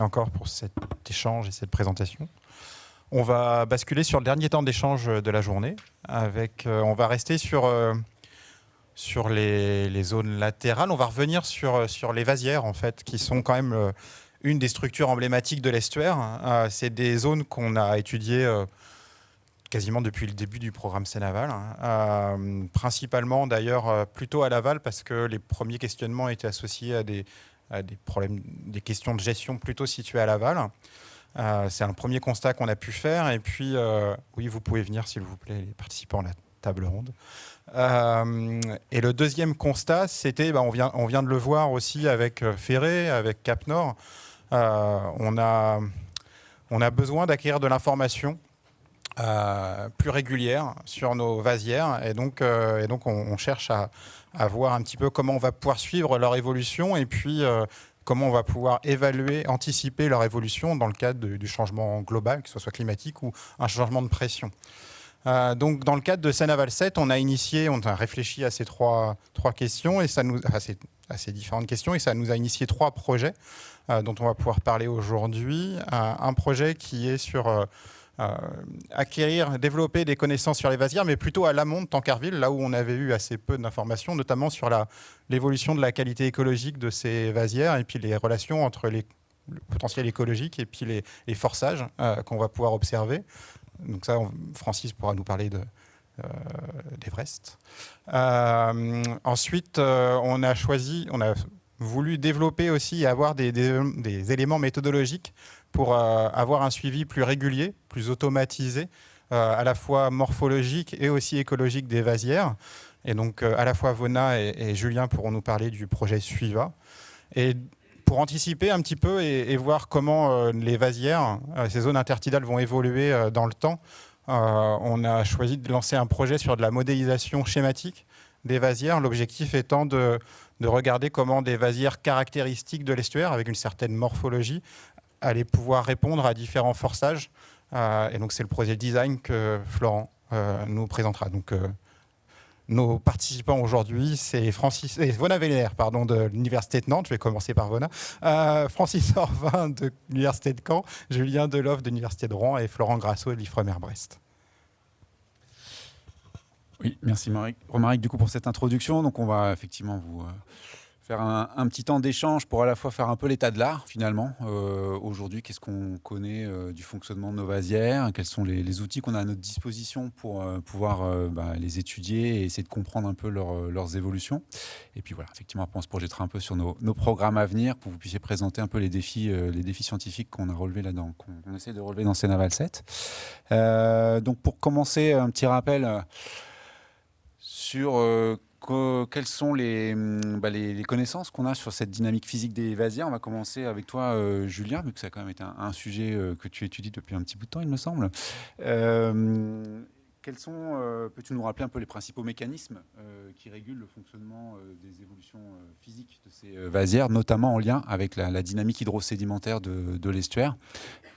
encore pour cet échange et cette présentation. On va basculer sur le dernier temps d'échange de la journée. On va rester sur les zones latérales. On va revenir sur les vasières, en fait, qui sont quand même une des structures emblématiques de l'estuaire. C'est des zones qu'on a étudiées quasiment depuis le début du programme Seine-Aval. Principalement, d'ailleurs, plutôt à l'aval, parce que les premiers questionnements étaient associés à des problèmes, des questions de gestion plutôt situées à l'aval. C'est un premier constat qu'on a pu faire. Et puis, oui, vous pouvez venir, s'il vous plaît, les participants à la table ronde. Et le deuxième constat, c'était, on vient de le voir aussi avec Ferré, avec Cap Nord. On a besoin d'acquérir de l'information plus régulière sur nos vasières. Et donc on cherche à voir un petit peu comment on va pouvoir suivre leur évolution et puis comment on va pouvoir évaluer, anticiper leur évolution dans le cadre du changement global, que ce soit climatique ou un changement de pression. Donc, dans le cadre de Seine-Aval 7, on a réfléchi à ces trois questions, et à ces différentes questions, et ça nous a initié 3 projets dont on va pouvoir parler aujourd'hui. Un projet qui est sur développer des connaissances sur les vasières, mais plutôt à l'amont de Tancarville, là où on avait eu assez peu d'informations, notamment sur l'évolution de la qualité écologique de ces vasières, et puis les relations entre le potentiel écologique et puis les forçages qu'on va pouvoir observer. Donc ça, Francis pourra nous parler d'Everest. Ensuite, on a voulu développer aussi et avoir des éléments méthodologiques pour avoir un suivi plus régulier, plus automatisé, à la fois morphologique et aussi écologique des vasières. Et donc, à la fois Vona et Julien pourront nous parler du projet Suiva. Et pour anticiper un petit peu et voir comment les vasières, ces zones intertidales vont évoluer dans le temps, on a choisi de lancer un projet sur de la modélisation schématique des vasières, l'objectif étant de regarder comment des vasières caractéristiques de l'estuaire, avec une certaine morphologie, allaient pouvoir répondre à différents forçages. Et donc c'est le projet design que Florent nous présentera. Donc, nos participants aujourd'hui, c'est Vona Veller, de l'Université de Nantes, je vais commencer par Vona, Francis Orvin de l'Université de Caen, Julien Deloff de l'Université de Rouen et Florent Grasso de l'Ifremer Brest. Oui, merci Romaric du coup pour cette introduction. Donc on va effectivement vous faire un petit temps d'échange pour à la fois faire un peu l'état de l'art finalement. Aujourd'hui, qu'est-ce qu'on connaît du fonctionnement de nos vasières, quels sont les outils qu'on a à notre disposition pour pouvoir les étudier et essayer de comprendre un peu leurs évolutions. Et puis voilà, effectivement, après on se projettera un peu sur nos programmes à venir pour que vous puissiez présenter un peu les défis scientifiques qu'on a relevés là-dedans, qu'on essaie de relever dans Seine-Aval 7. Donc pour commencer, un petit rappel sur quelles sont les connaissances qu'on a sur cette dynamique physique des vasières. On va commencer avec toi, Julien, vu que ça a quand même été un sujet que tu étudies depuis un petit bout de temps, il me semble. Peux-tu nous rappeler un peu les principaux mécanismes qui régulent le fonctionnement des évolutions physiques de ces vasières, notamment en lien avec la dynamique hydrosédimentaire de l'estuaire.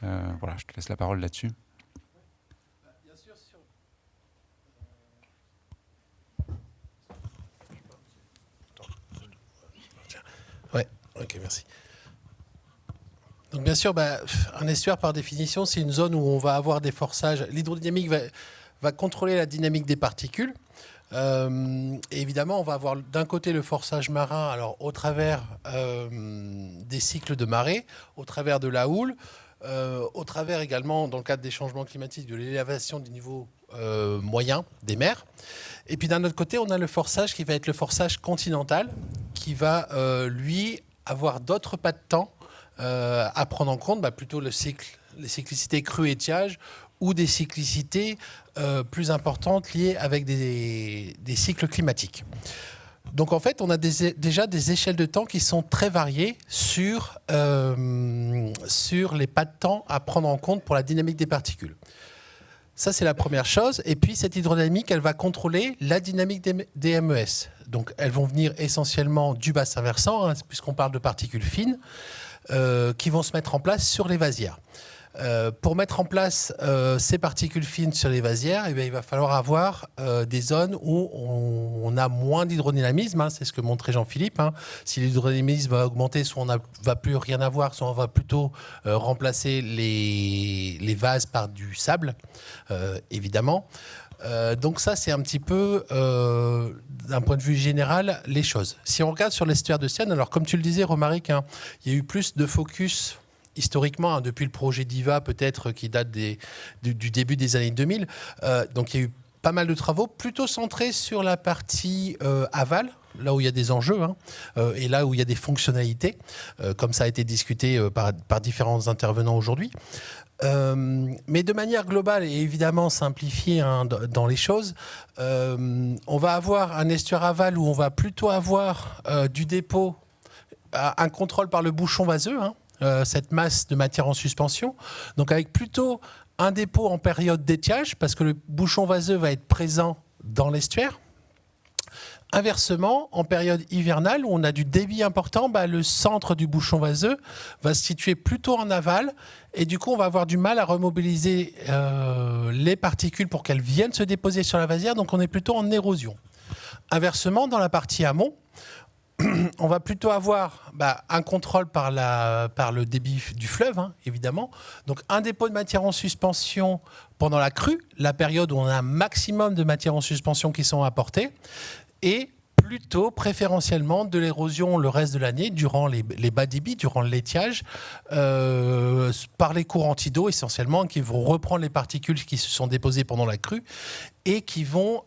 Voilà, je te laisse la parole là-dessus. Ouais, ok, merci. Donc bien sûr, un estuaire par définition, c'est une zone où on va avoir des forçages. L'hydrodynamique va contrôler la dynamique des particules. Et évidemment, on va avoir d'un côté le forçage marin, alors au travers des cycles de marée, au travers de la houle, au travers également, dans le cadre des changements climatiques, de l'élévation du niveau moyen des mers. Et puis d'un autre côté, on a le forçage qui va être le forçage continental, qui va, lui, avoir d'autres pas de temps à prendre en compte, plutôt les cyclicités crue-étiage ou des cyclicités plus importantes liées avec des cycles climatiques. Donc en fait, on a déjà des échelles de temps qui sont très variées sur les pas de temps à prendre en compte pour la dynamique des particules. Ça, c'est la première chose. Et puis, cette hydrodynamique, elle va contrôler la dynamique des MES. Donc, elles vont venir essentiellement du bassin versant, puisqu'on parle de particules fines, qui vont se mettre en place sur les vasières. Pour mettre en place ces particules fines sur les vasières, il va falloir avoir des zones où on a moins d'hydrodynamisme, c'est ce que montrait Jean-Philippe. Si l'hydrodynamisme va augmenter, soit on ne va plus rien avoir, soit on va plutôt remplacer les vases par du sable, évidemment. Donc ça, c'est un petit peu, d'un point de vue général, les choses. Si on regarde sur l'estuaire de Sienne, alors comme tu le disais, Romaric, il y a eu plus de focus historiquement, depuis le projet DIVA peut-être qui date du début des années 2000. Donc il y a eu pas mal de travaux, plutôt centrés sur la partie aval, là où il y a des enjeux, et là où il y a des fonctionnalités, comme ça a été discuté par différents intervenants aujourd'hui. Mais de manière globale et évidemment simplifiée dans les choses, on va avoir un estuaire aval où on va plutôt avoir du dépôt, un contrôle par le bouchon vaseux, cette masse de matière en suspension, donc avec plutôt un dépôt en période d'étiage, parce que le bouchon vaseux va être présent dans l'estuaire. Inversement, en période hivernale, où on a du débit important, le centre du bouchon vaseux va se situer plutôt en aval, et du coup, on va avoir du mal à remobiliser les particules pour qu'elles viennent se déposer sur la vasière, donc on est plutôt en érosion. Inversement, dans la partie amont, on va plutôt avoir un contrôle par le débit du fleuve, évidemment. Donc un dépôt de matière en suspension pendant la crue, la période où on a un maximum de matière en suspension qui sont apportées, et plutôt préférentiellement de l'érosion le reste de l'année, durant les bas débits, durant l'étiage, par les courants anti-d'eau essentiellement, qui vont reprendre les particules qui se sont déposées pendant la crue et qui vont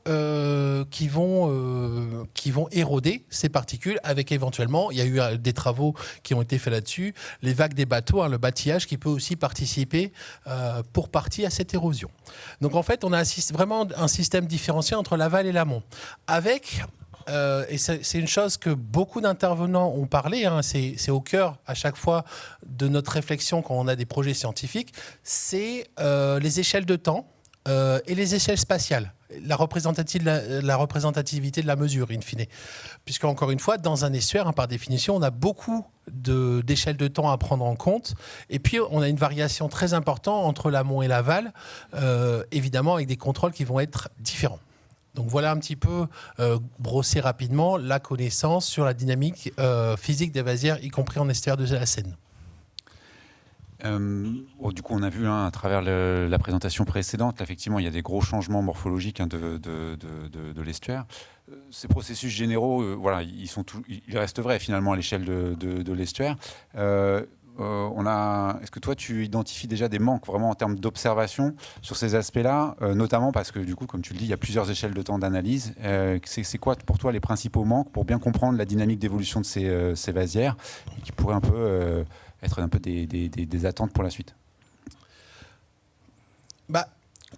éroder ces particules avec éventuellement, il y a eu des travaux qui ont été faits là-dessus, les vagues des bateaux, le bâtillage qui peut aussi participer pour partie à cette érosion. Donc en fait, on a vraiment un système différencié entre l'aval et l'amont. Avec, et c'est une chose que beaucoup d'intervenants ont parlé, c'est au cœur à chaque fois de notre réflexion quand on a des projets scientifiques, c'est les échelles de temps et les échelles spatiales, la représentativité de la mesure, in fine. Puisque, encore une fois, dans un estuaire, par définition, on a beaucoup d'échelles de temps à prendre en compte. Et puis, on a une variation très importante entre l'amont et l'aval, évidemment, avec des contrôles qui vont être différents. Donc voilà un petit peu, brosser rapidement la connaissance sur la dynamique physique des vasières, y compris en estuaire de la Seine. Du coup, on a vu à travers la présentation précédente, effectivement, il y a des gros changements morphologiques de l'estuaire. Ces processus généraux, ils restent vrais finalement à l'échelle de l'estuaire. Est-ce que toi, tu identifies déjà des manques vraiment en termes d'observation sur ces aspects-là, notamment parce que du coup, comme tu le dis, il y a plusieurs échelles de temps d'analyse. C'est quoi pour toi les principaux manques pour bien comprendre la dynamique d'évolution de ces vasières et qui pourraient un peu être un peu des attentes pour la suite?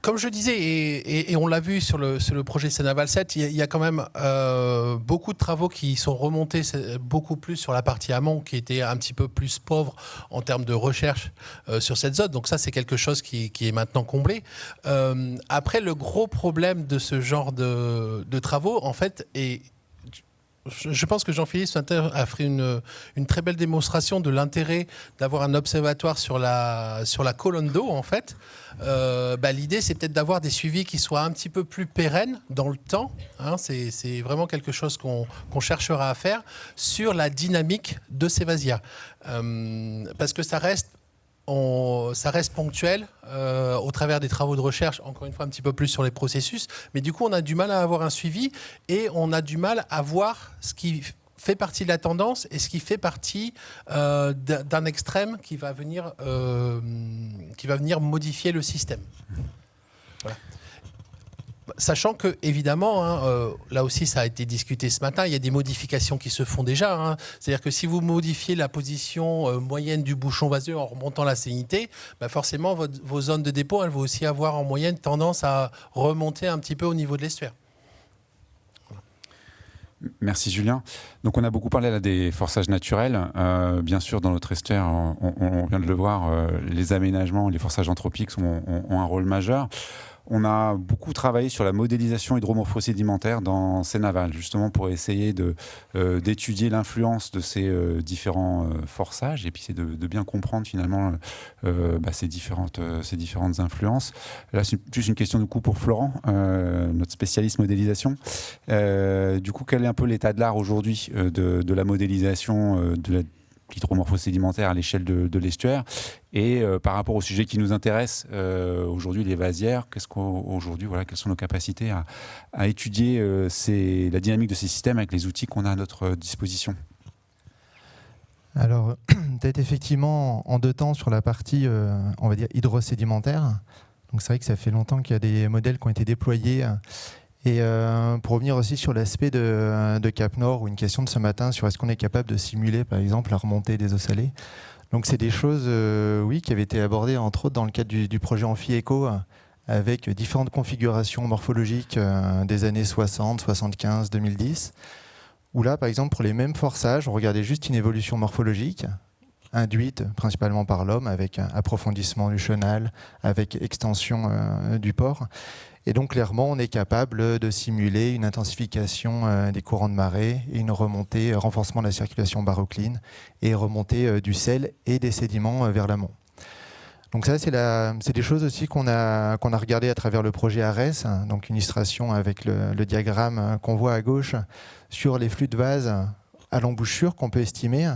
Comme je disais, et on l'a vu sur le projet Seine-Aval 7, il y a quand même beaucoup de travaux qui sont remontés beaucoup plus sur la partie amont, qui était un petit peu plus pauvre en termes de recherche sur cette zone. Donc ça, c'est quelque chose qui est maintenant comblé. Après, le gros problème de ce genre de travaux, en fait, est... Je pense que Jean-Philippe a fait une très belle démonstration de l'intérêt d'avoir un observatoire sur la colonne d'eau, en fait. L'idée, c'est peut-être d'avoir des suivis qui soient un petit peu plus pérennes dans le temps. C'est vraiment quelque chose qu'on cherchera à faire sur la dynamique de ces vasières. Parce que ça reste ponctuel au travers des travaux de recherche, encore une fois un petit peu plus sur les processus, mais du coup on a du mal à avoir un suivi et on a du mal à voir ce qui fait partie de la tendance et ce qui fait partie d'un extrême qui va venir modifier le système. Voilà. Sachant que, évidemment, là aussi ça a été discuté ce matin, il y a des modifications qui se font déjà. C'est-à-dire que si vous modifiez la position moyenne du bouchon vaseux en remontant la salinité, forcément vos zones de dépôt, elles vont aussi avoir en moyenne tendance à remonter un petit peu au niveau de l'estuaire. Merci Julien. Donc on a beaucoup parlé là des forçages naturels. Bien sûr, dans notre estuaire, on vient de le voir, les aménagements, les forçages anthropiques ont un rôle majeur. On a beaucoup travaillé sur la modélisation hydromorpho-sédimentaire dans Seine-Aval, justement pour essayer d'étudier l'influence de ces différents forçages et puis c'est de bien comprendre finalement ces différentes influences. Là, c'est juste une question du coup pour Florent, notre spécialiste modélisation. Du coup, quel est un peu l'état de l'art aujourd'hui de la modélisation de l'hydromorpho-sédimentaire à l'échelle de l'estuaire et par rapport au sujet qui nous intéresse aujourd'hui, les vasières, quelles sont nos capacités à étudier la dynamique de ces systèmes avec les outils qu'on a à notre disposition? Alors, peut-être effectivement en deux temps sur la partie, on va dire, hydrosédimentaire. Donc c'est vrai que ça fait longtemps qu'il y a des modèles qui ont été déployés. Et pour revenir aussi sur l'aspect de Cap Nord, ou une question de ce matin sur est-ce qu'on est capable de simuler par exemple la remontée des eaux salées. Donc c'est des choses oui, qui avaient été abordées entre autres dans le cadre du projet Amphi-Eco avec différentes configurations morphologiques des années 60, 75, 2010, où là par exemple pour les mêmes forçages, on regardait juste une évolution morphologique induite principalement par l'homme avec un approfondissement du chenal, avec extension du port. Et donc clairement, on est capable de simuler une intensification des courants de marée et une remontée, renforcement de la circulation barocline et remontée du sel et des sédiments vers l'amont. Donc ça, c'est des choses aussi qu'on a regardé à travers le projet ARES, donc une illustration avec le diagramme qu'on voit à gauche sur les flux de vase à l'embouchure qu'on peut estimer.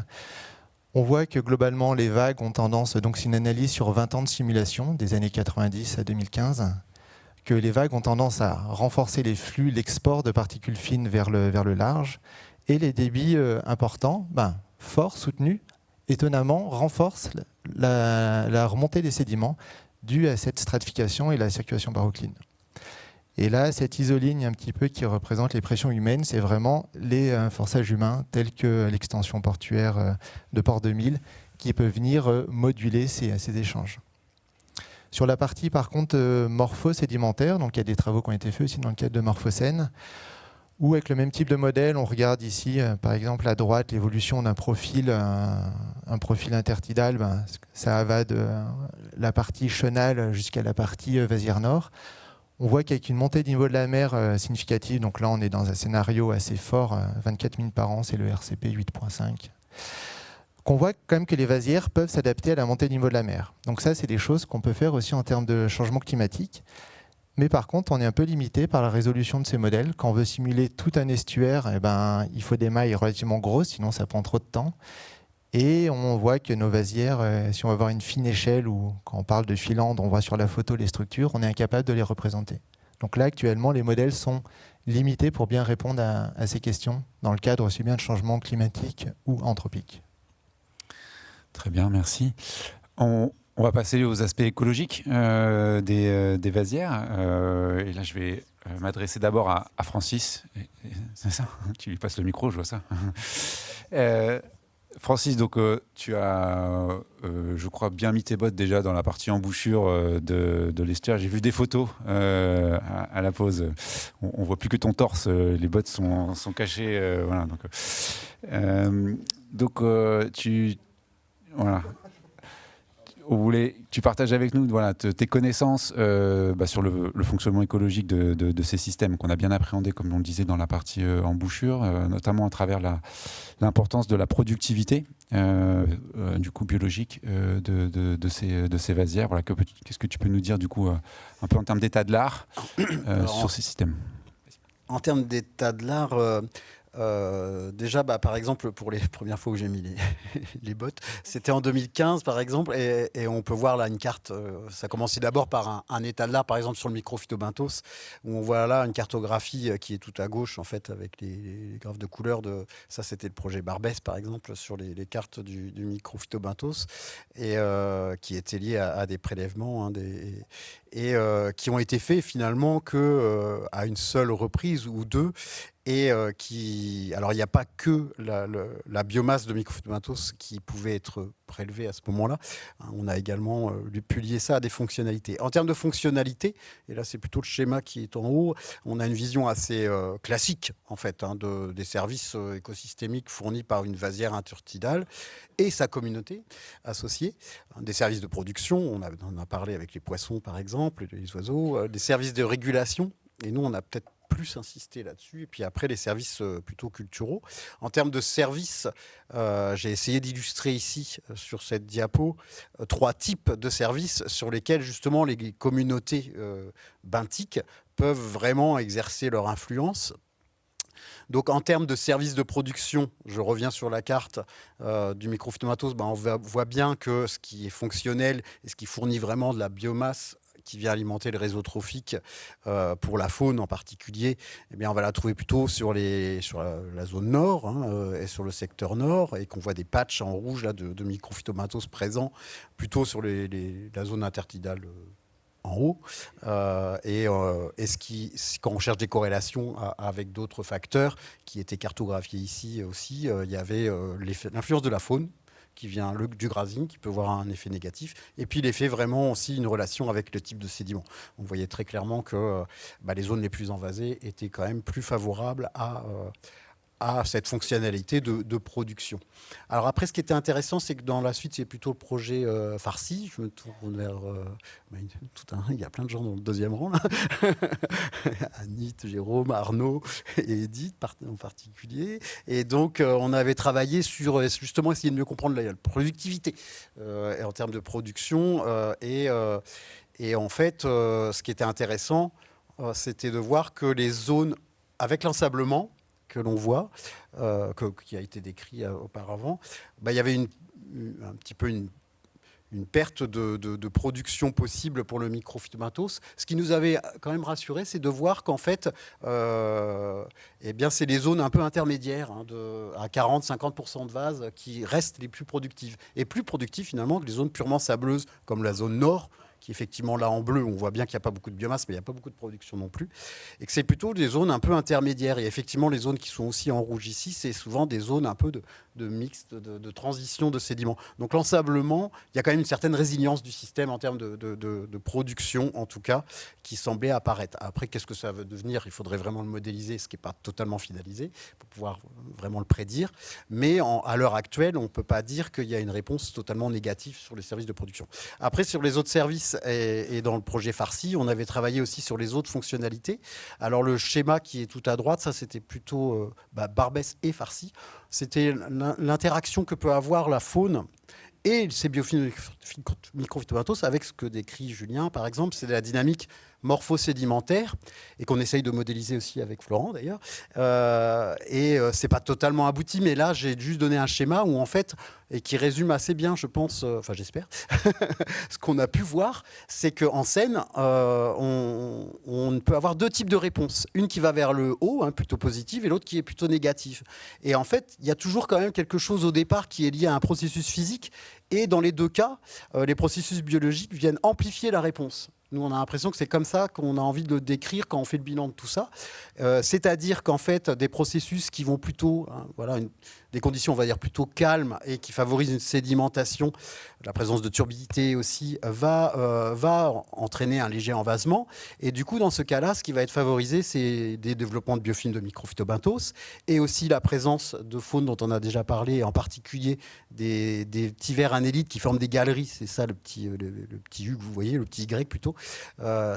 On voit que globalement, les vagues ont tendance, donc c'est une analyse sur 20 ans de simulation, des années 90 à 2015, que les vagues ont tendance à renforcer les flux, l'export de particules fines vers le large, et les débits importants, forts, soutenus, étonnamment, renforcent la remontée des sédiments due à cette stratification et la circulation barocline. Et là, cette isoligne un petit peu qui représente les pressions humaines, c'est vraiment les forçages humains tels que l'extension portuaire de Port 2000 qui peuvent venir moduler ces échanges. Sur la partie par contre morpho-sédimentaire, donc il y a des travaux qui ont été faits aussi dans le cadre de Morphocène, où avec le même type de modèle, on regarde ici par exemple à droite l'évolution d'un profil, un profil intertidal, ça va de la partie chenale jusqu'à la partie vasière nord. On voit qu'avec une montée de niveau de la mer significative, donc là on est dans un scénario assez fort, 24 minutes par an, c'est le RCP 8.5, qu'on voit quand même que les vasières peuvent s'adapter à la montée de niveau de la mer. Donc ça, c'est des choses qu'on peut faire aussi en termes de changement climatique. Mais par contre, on est un peu limité par la résolution de ces modèles. Quand on veut simuler tout un estuaire, il faut des mailles relativement grosses, sinon ça prend trop de temps. Et on voit que nos vasières, si on va avoir une fine échelle, ou quand on parle de filandre, on voit sur la photo les structures, on est incapable de les représenter. Donc là, actuellement, les modèles sont limités pour bien répondre à ces questions, dans le cadre aussi bien de changement climatique ou anthropique. Très bien, merci. On va passer aux aspects écologiques des vasières. Et là, je vais m'adresser d'abord à Francis. C'est ça? Tu lui passes le micro, je vois ça. Francis, donc tu as, je crois, bien mis tes bottes déjà dans la partie embouchure de l'estuaire. J'ai vu des photos à la pause. On voit plus que ton torse. Les bottes sont cachées. Voilà. Donc, voilà. Tu partages avec nous tes connaissances sur le fonctionnement écologique de ces systèmes qu'on a bien appréhendé, comme on le disait, dans la partie embouchure, notamment à travers l'importance de la productivité du coup biologique de ces vasières. Voilà, qu'est-ce que tu peux nous dire du coup un peu en termes d'état de l'art sur ces systèmes? En termes d'état de l'art, déjà, par exemple, pour les premières fois où j'ai mis les bottes, c'était en 2015, par exemple, et on peut voir là une carte. Ça commençait d'abord par un état de l'art, par exemple, sur le microphytobenthos, où on voit là une cartographie qui est tout à gauche, en fait, avec les graphes de couleurs. Ça, c'était le projet Barbès, par exemple, sur les cartes du microphytobenthos, et qui étaient liés à des prélèvements, et qui ont été faits finalement qu'à une seule reprise ou deux. et alors il n'y a pas que la biomasse de microphytomatos qui pouvait être prélevée à ce moment-là. On a également pu lier ça à des fonctionnalités. En termes de fonctionnalités, et là c'est plutôt le schéma qui est en haut, on a une vision assez classique en fait des services écosystémiques fournis par une vasière intertidale et sa communauté associée, des services de production, on a parlé avec les poissons par exemple, les oiseaux, des services de régulation, et nous on a peut-être plus insisté là-dessus, et puis après les services plutôt culturaux. En termes de services, j'ai essayé d'illustrer ici sur cette diapo 3 types de services sur lesquels justement les communautés benthiques peuvent vraiment exercer leur influence. Donc en termes de services de production, je reviens sur la carte du microphytomatos, on voit bien que ce qui est fonctionnel et ce qui fournit vraiment de la biomasse qui vient alimenter le réseau trophique pour la faune en particulier, eh bien on va la trouver plutôt sur la zone nord et sur le secteur nord, et qu'on voit des patchs en rouge là, de microphytomatos présents plutôt sur la zone intertidale en haut. Quand on cherche des corrélations avec d'autres facteurs qui étaient cartographiés ici aussi, il y avait l'influence de la faune qui vient du grazing, qui peut avoir un effet négatif, et puis l'effet vraiment aussi une relation avec le type de sédiment. On voyait très clairement que les zones les plus envasées étaient quand même plus favorables à cette fonctionnalité de production. Alors après, ce qui était intéressant, c'est que dans la suite, c'est plutôt le projet Farsi. Je me tourne vers... il y a plein de gens dans le deuxième rang, là. Anit, Jérôme, Arnaud et Edith en particulier. Et donc, on avait travaillé sur justement essayer de mieux comprendre la productivité en termes de production. Et en fait, ce qui était intéressant, c'était de voir que les zones avec l'ensablement que l'on voit, qui a été décrit auparavant, il y avait un petit peu une perte de production possible pour le microphytomatos. Ce qui nous avait quand même rassuré, c'est de voir qu'en fait, c'est les zones un peu intermédiaires, à 40-50% de vase, qui restent les plus productives. Et plus productives finalement que les zones purement sableuses, comme la zone nord, qui effectivement là en bleu, on voit bien qu'il n'y a pas beaucoup de biomasse, mais il n'y a pas beaucoup de production non plus, et que c'est plutôt des zones un peu intermédiaires. Et effectivement, les zones qui sont aussi en rouge ici, c'est souvent des zones un peu de mixte, de transition de sédiments. Donc l'ensablement, il y a quand même une certaine résilience du système en termes de production, en tout cas, qui semblait apparaître. Après, qu'est-ce que ça va devenir ? Il faudrait vraiment le modéliser, ce qui n'est pas totalement finalisé, pour pouvoir vraiment le prédire. Mais à l'heure actuelle, on ne peut pas dire qu'il y a une réponse totalement négative sur les services de production. Après, sur les autres services, et dans le projet Farsi, on avait travaillé aussi sur les autres fonctionnalités. Alors le schéma qui est tout à droite, ça c'était plutôt Barbès et Farsi. C'était l'interaction que peut avoir la faune et ces biofilms microphytomatos avec ce que décrit Julien, par exemple, c'est la dynamique morpho-sédimentaire, et qu'on essaye de modéliser aussi avec Florent d'ailleurs. C'est pas totalement abouti, mais là j'ai juste donné un schéma où en fait, et qui résume assez bien, je pense, enfin j'espère, ce qu'on a pu voir, c'est qu'en scène, on peut avoir 2 types de réponses. Une qui va vers le haut, plutôt positive, et l'autre qui est plutôt négative. Et en fait, il y a toujours quand même quelque chose au départ qui est lié à un processus physique, et dans les 2 cas, les processus biologiques viennent amplifier la réponse. Nous, on a l'impression que c'est comme ça qu'on a envie de le décrire quand on fait le bilan de tout ça. C'est-à-dire qu'en fait, des processus qui vont plutôt, des conditions, on va dire, plutôt calmes et qui favorisent une sédimentation, la présence de turbidité aussi, va entraîner un léger envasement. Et du coup, dans ce cas-là, ce qui va être favorisé, c'est des développements de biofilms de microphytobenthos et aussi la présence de faune dont on a déjà parlé, et en particulier des petits vers annélides qui forment des galeries. C'est ça le petit U que vous voyez, le petit Y plutôt.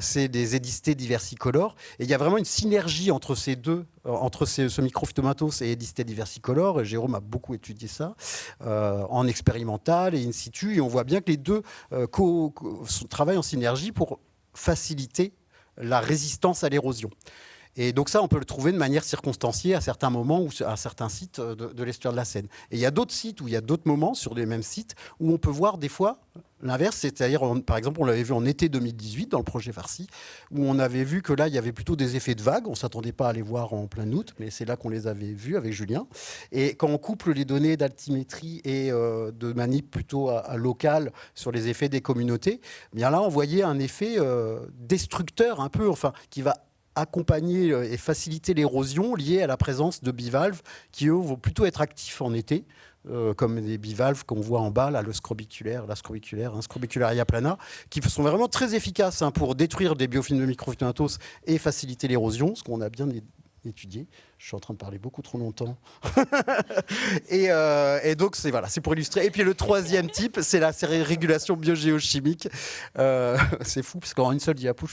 C'est des édistés diversicolores. Et il y a vraiment une synergie entre ces deux, ce microphytomatos et édistés diversicolores. Jérôme a beaucoup étudié ça en expérimental et in situ. Et on voit bien que les deux travaillent en synergie pour faciliter la résistance à l'érosion. Et donc ça, on peut le trouver de manière circonstanciée à certains moments ou à certains sites de l'estuaire de la Seine. Et il y a d'autres sites où il y a d'autres moments sur les mêmes sites où on peut voir des fois l'inverse, c'est-à-dire, par exemple, on l'avait vu en été 2018 dans le projet Farsi, où on avait vu que là, il y avait plutôt des effets de vagues. On ne s'attendait pas à les voir en plein août, mais c'est là qu'on les avait vus avec Julien. Et quand on couple les données d'altimétrie et de manip plutôt à local sur les effets des communautés, bien là, on voyait un effet destructeur un peu, qui va accompagner et faciliter l'érosion liée à la présence de bivalves qui, eux, vont plutôt être actifs en été, comme des bivalves qu'on voit en bas, là, le scrobiculaire, la scrobiculaire, Scrobicularia plana, qui sont vraiment très efficaces pour détruire des biofilms de microphytobenthos et faciliter l'érosion, ce qu'on a bien étudié. Je suis en train de parler beaucoup trop longtemps. et donc, c'est pour illustrer. Et puis, le troisième type, c'est la régulation biogéochimique. C'est fou, parce qu'en une seule diapo,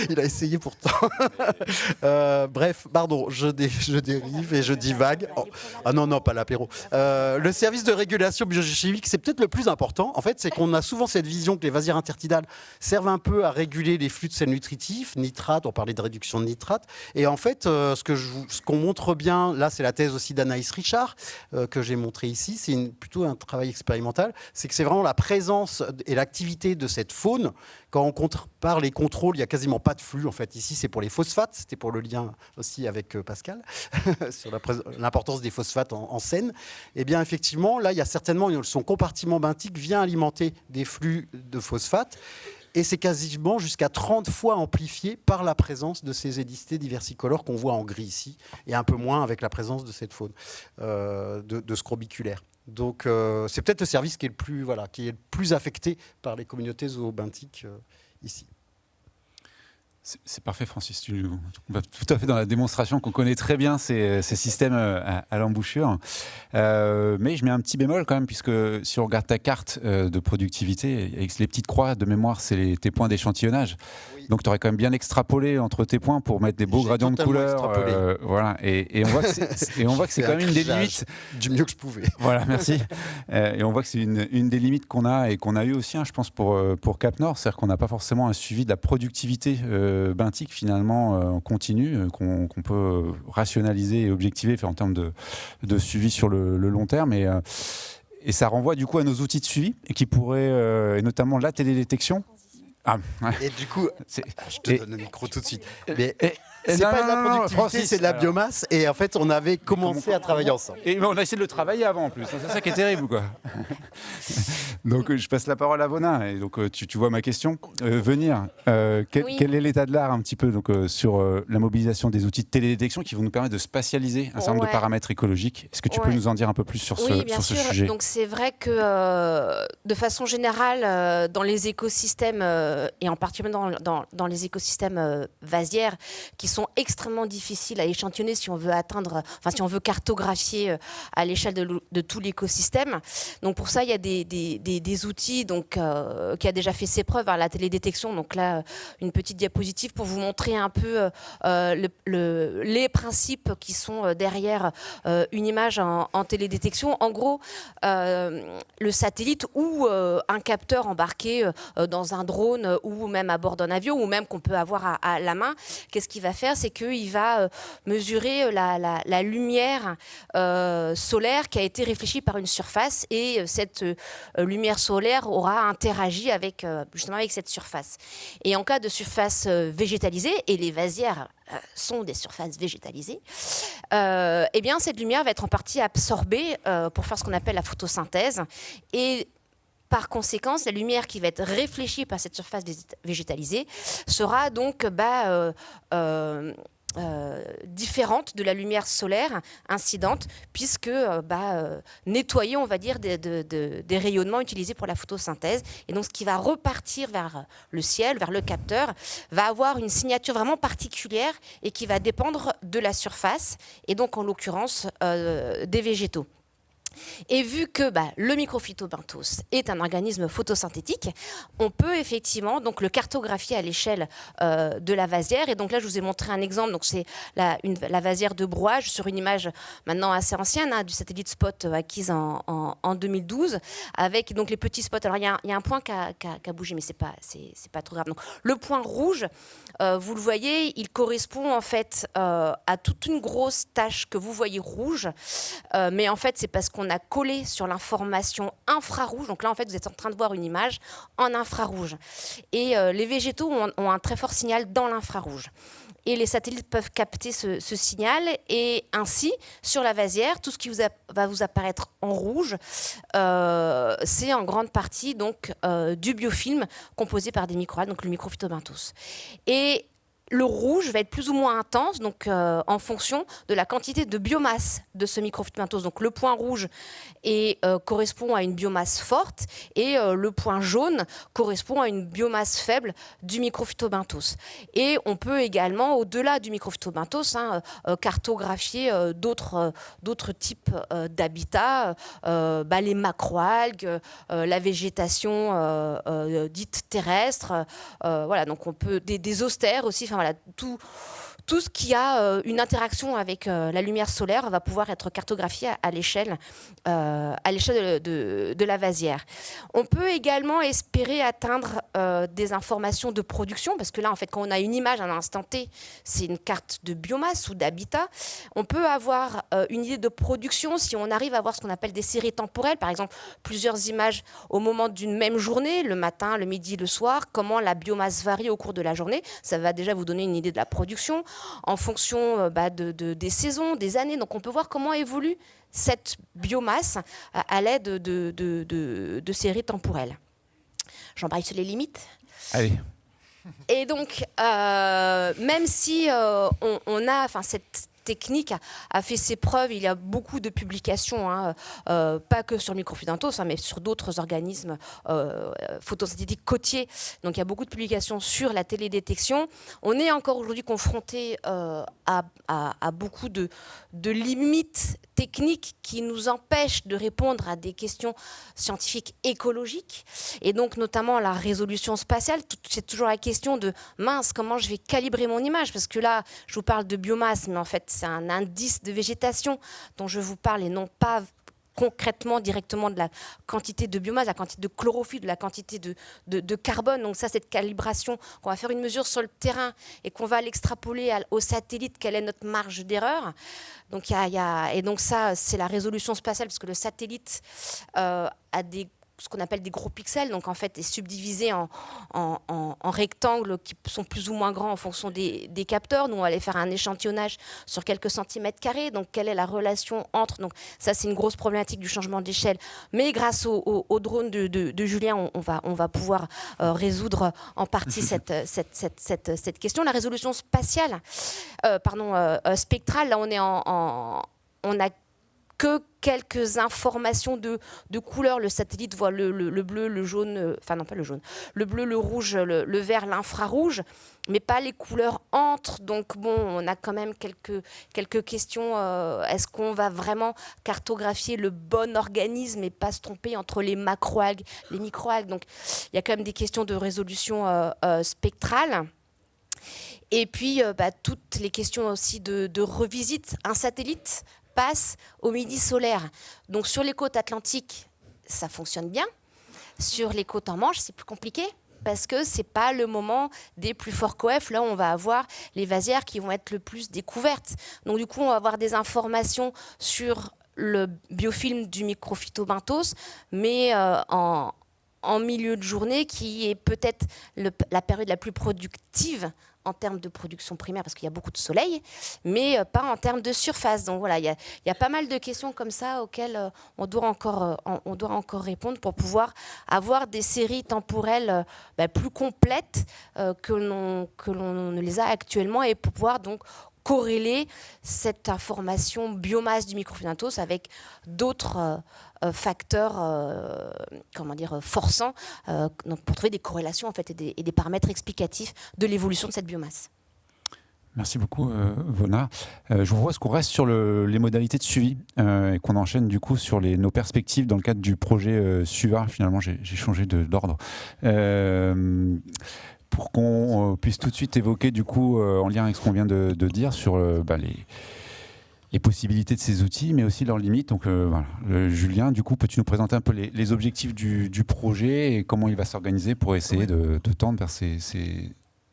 il a essayé pourtant. Bref, pardon, je dérive et je divague. Oh. Ah non, pas l'apéro. Le service de régulation biogéochimique, c'est peut-être le plus important. En fait, c'est qu'on a souvent cette vision que les vasières intertidales servent un peu à réguler les flux de sels nutritifs, nitrates, on parlait de réduction de nitrates. Et en fait, ce qu'on montre bien, là c'est la thèse aussi d'Anaïs Richard, que j'ai montré ici, c'est plutôt un travail expérimental, c'est que c'est vraiment la présence et l'activité de cette faune. Quand on compare les contrôles, il n'y a quasiment pas de flux. En fait, ici c'est pour les phosphates, c'était pour le lien aussi avec Pascal, sur l'importance des phosphates en Seine. Et bien effectivement, là il y a certainement son compartiment benthique vient alimenter des flux de phosphates. Et c'est quasiment jusqu'à 30 fois amplifié par la présence de ces édictés diversicolores qu'on voit en gris ici, et un peu moins avec la présence de cette faune de scrobiculaire. Donc c'est peut-être le service qui est le plus affecté par les communautés zoobenthiques ici. C'est parfait, Francis. On va tout à fait dans la démonstration qu'on connaît très bien ces systèmes à l'embouchure. Mais je mets un petit bémol quand même, puisque si on regarde ta carte de productivité, avec les petites croix de mémoire, c'est tes points d'échantillonnage. Oui. Donc tu aurais quand même bien extrapolé entre tes points pour mettre des beaux gradients de couleurs. Voilà. Et on voit que c'est quand même une des limites. Du mieux que je pouvais. Voilà, merci. Et on voit que c'est une des limites qu'on a et qu'on a eu aussi, je pense, pour Cap Nord. C'est-à-dire qu'on n'a pas forcément un suivi de la productivité benthique finalement en continu, qu'on peut rationaliser et objectiver en termes de suivi sur le long terme. Et ça renvoie du coup à nos outils de suivi, et qui pourraient, et notamment la télédétection. Ah, ouais. Et du coup, je te donne le micro tout de suite. Mais c'est pas de la productivité, Francis, c'est de la biomasse. Et en fait, on avait commencé à travailler ensemble. Et on a essayé de le travailler avant en plus. C'est ça qui est terrible, quoi. Donc, je passe la parole à Vona. Et donc, tu vois ma question venir. Quel est l'état de l'art un petit peu sur la mobilisation des outils de télédétection qui vont nous permettre de spatialiser un certain nombre de paramètres écologiques? Est-ce que tu peux nous en dire un peu plus sur ce sujet? Donc, c'est vrai que de façon générale, dans les écosystèmes et en particulier dans les écosystèmes vasières qui sont extrêmement difficiles à échantillonner si on veut si on veut cartographier à l'échelle de tout l'écosystème. Donc pour ça, il y a des outils qui a déjà fait ses preuves à la télédétection. Donc là, une petite diapositive pour vous montrer un peu les principes qui sont derrière une image en télédétection. En gros, le satellite ou un capteur embarqué dans un drone ou même à bord d'un avion ou même qu'on peut avoir à la main, qu'est-ce qu'il va faire? C'est qu'il va mesurer la lumière solaire qui a été réfléchie par une surface et cette lumière solaire aura interagi justement avec cette surface. Et en cas de surface végétalisée, et les vasières sont des surfaces végétalisées, eh bien cette lumière va être en partie absorbée pour faire ce qu'on appelle la photosynthèse. Et par conséquent, la lumière qui va être réfléchie par cette surface végétalisée sera donc différente de la lumière solaire incidente, puisque nettoyée, on va dire, des rayonnements utilisés pour la photosynthèse. Et donc, ce qui va repartir vers le ciel, vers le capteur, va avoir une signature vraiment particulière et qui va dépendre de la surface, et donc, en l'occurrence, des végétaux. Et vu que le microphytobenthos est un organisme photosynthétique, on peut effectivement donc le cartographier à l'échelle de la vasière. Et donc là, je vous ai montré un exemple. Donc c'est la vasière de Brouage sur une image maintenant assez ancienne du satellite Spot acquise en 2012, avec donc les petits spots. Alors il y a un point qui a bougé, mais c'est pas trop grave. Donc le point rouge, vous le voyez, il correspond en fait à toute une grosse tache que vous voyez rouge, mais en fait c'est parce qu'on a collé sur l'information infrarouge. Donc là, en fait, vous êtes en train de voir une image en infrarouge. Et les végétaux ont un très fort signal dans l'infrarouge. Et les satellites peuvent capter ce signal. Et ainsi, sur la vasière, tout ce qui va vous apparaître en rouge, c'est en grande partie donc, du biofilm composé par des microalgues, donc le microphytobenthos. Et le rouge va être plus ou moins intense, donc en fonction de la quantité de biomasse de ce microphytobenthos. Donc le point rouge correspond à une biomasse forte et le point jaune correspond à une biomasse faible du microphytobenthos. Et on peut également, au-delà du microphytobenthos, cartographier d'autres types d'habitats, les macroalgues, la végétation dite terrestre, voilà, donc on peut des zoostères aussi, enfin voilà, tout ce qui a une interaction avec la lumière solaire va pouvoir être cartographié à l'échelle de la vasière. On peut également espérer atteindre des informations de production, parce que là, en fait, quand on a une image à un instant T, c'est une carte de biomasse ou d'habitat. On peut avoir une idée de production si on arrive à avoir ce qu'on appelle des séries temporelles, par exemple plusieurs images au moment d'une même journée, le matin, le midi, le soir, comment la biomasse varie au cours de la journée. Ça va déjà vous donner une idée de la production en fonction des saisons, des années. Donc on peut voir comment évolue cette biomasse à l'aide de séries temporelles. J'embraye sur les limites. Allez. Et donc, même si on a, cette technique a fait ses preuves, il y a beaucoup de publications, pas que sur le microphytobenthos, mais sur d'autres organismes photosynthétiques côtiers. Donc il y a beaucoup de publications sur la télédétection. On est encore aujourd'hui confronté à beaucoup de limites techniques qui nous empêchent de répondre à des questions scientifiques écologiques. Et donc notamment la résolution spatiale, c'est toujours la question de mince, comment je vais calibrer mon image, parce que là je vous parle de biomasse, mais en fait c'est un indice de végétation dont je vous parle et non pas concrètement, directement de la quantité de biomasse, la quantité de chlorophylle, de la quantité de carbone. Donc ça, cette calibration, qu'on va faire une mesure sur le terrain et qu'on va l'extrapoler au satellite, quelle est notre marge d'erreur. Donc, et donc ça, c'est la résolution spatiale, parce que le satellite a ce qu'on appelle des gros pixels, donc en fait est subdivisé en rectangles qui sont plus ou moins grands en fonction des capteurs. Nous on va aller faire un échantillonnage sur quelques centimètres carrés, donc quelle est la relation entre, donc ça c'est une grosse problématique du changement d'échelle, mais grâce au drone de Julien on va pouvoir résoudre en partie cette question. La résolution spatiale, spectrale, là on a que quelques informations de couleurs. Le satellite voit le bleu, le jaune, le bleu, le rouge, le vert, l'infrarouge, mais pas les couleurs entre. Donc bon, on a quand même quelques questions. Est-ce qu'on va vraiment cartographier le bon organisme et pas se tromper entre les macroalgues, les microalgues? Donc il y a quand même des questions de résolution spectrale. Et puis toutes les questions aussi de revisite. Un satellite passe au midi solaire. Donc sur les côtes atlantiques, ça fonctionne bien. Sur les côtes en Manche, c'est plus compliqué parce que c'est pas le moment des plus forts coef. Là, on va avoir les vasières qui vont être le plus découvertes. Donc du coup, on va avoir des informations sur le biofilm du microphytobenthos, mais en milieu de journée, qui est peut-être la période la plus productive en termes de production primaire, parce qu'il y a beaucoup de soleil, mais pas en termes de surface. Donc voilà, il y a pas mal de questions comme ça auxquelles on doit encore répondre pour pouvoir avoir des séries temporelles plus complètes que l'on ne les a actuellement, et pour pouvoir donc corréler cette information biomasse du microphytobenthos avec d'autres facteurs forçants pour trouver des corrélations en fait, et des paramètres explicatifs de l'évolution de cette biomasse. Merci beaucoup, Vona. Je vous propose qu'on reste sur les modalités de suivi et qu'on enchaîne du coup sur nos perspectives dans le cadre du projet SUVA. Finalement, j'ai changé d'ordre. Pour qu'on puisse tout de suite évoquer, du coup, en lien avec ce qu'on vient de dire, sur les possibilités de ces outils, mais aussi leurs limites. Donc, voilà. Julien, du coup, peux-tu nous présenter un peu les objectifs du projet et comment il va s'organiser pour essayer de tendre vers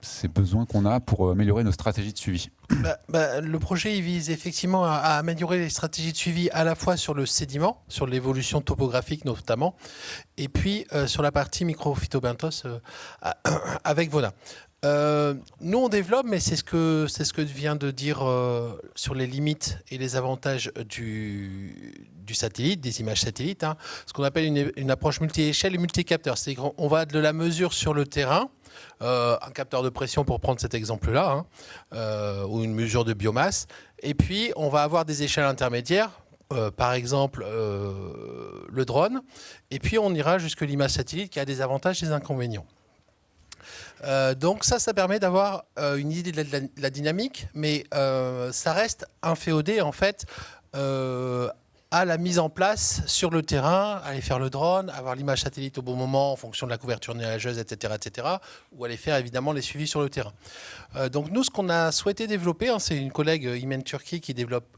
ces besoins qu'on a pour améliorer nos stratégies de suivi? Le projet il vise effectivement à améliorer les stratégies de suivi à la fois sur le sédiment, sur l'évolution topographique notamment, et puis sur la partie microphytobenthos avec Vona. Nous on développe, mais c'est ce que vient de dire sur les limites et les avantages du satellite, des images satellites, ce qu'on appelle une approche multi-échelle et multi-capteur. C'est-à-dire qu'on va de la mesure sur le terrain un capteur de pression pour prendre cet exemple-là, ou une mesure de biomasse. Et puis, on va avoir des échelles intermédiaires, par exemple le drone. Et puis, on ira jusque l'image satellite qui a des avantages et des inconvénients. Donc ça permet d'avoir une idée de la dynamique, mais ça reste un FEOD en fait à la mise en place sur le terrain, aller faire le drone, avoir l'image satellite au bon moment en fonction de la couverture nuageuse, etc., ou aller faire évidemment les suivis sur le terrain. Donc nous, ce qu'on a souhaité développer, c'est une collègue Imen Turki qui